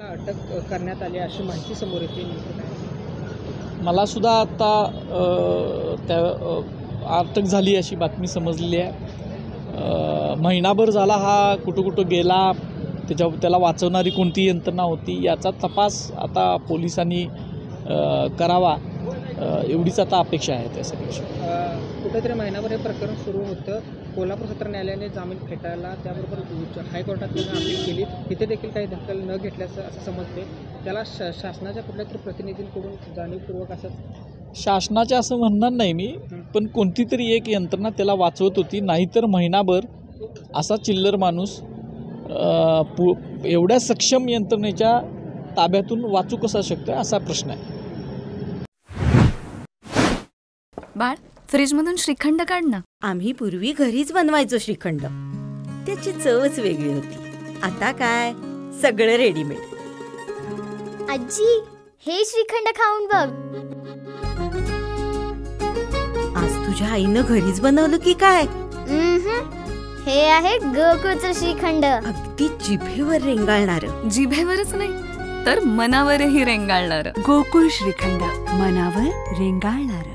अटक करण्यात आली अशी माहिती समोर येते. नेमकं काय? मला सुद्धा आता अटक झाली अशी बातमी समजलेली आहे. महिनाभर झाला हा कुठं गेला, त्याला वाचवणारी कोणती यंत्रणा होती याचा तपास आता पोलिसांनी करावा, एवढीच आता अपेक्षा आहे त्या सगळ्याची. कुठेतरी महिनाभर हे प्रकरण सुरू होतं. कोल्हापूर सत्र न्यायालयाने जामीन फेटाळला, त्याबरोबर हायकोर्टात त्यांनी अपील केली. तिथे देखील काही दखल न घेतल्याचं असं समजते. त्याला शासनाच्या कुठल्या तरी प्रतिनिधींकडून जाणीवपूर्वक असं शासनाचे असं म्हणणार नाही मी, पण कोणती तरी एक यंत्रणा त्याला वाचवत होती. नाहीतर महिनाभर असा चिल्लर माणूस एवढ्या सक्षम यंत्रणेच्या ताब्यातून वाचू कसा शकतो असा प्रश्न आहे. बाळ, फ्रीजमधून श्रीखंड काढ ना. आम्ही पूर्वी घरीच बनवायचो श्रीखंड, त्याची चवच वेगळी होती. आता काय सगळं रेडीमेड. आजी, हे श्रीखंड खाऊन बघ. आज तुझ्या आईनं घरीच बनवलं की काय? हे आहे गोकुळचं श्रीखंड. अगदी जिभेवर रेंगाळणार. जिभेवरच नाही तर मनावरही रेंगाळणार. गोकुळ श्रीखंड, मनावर रेंगाळणार.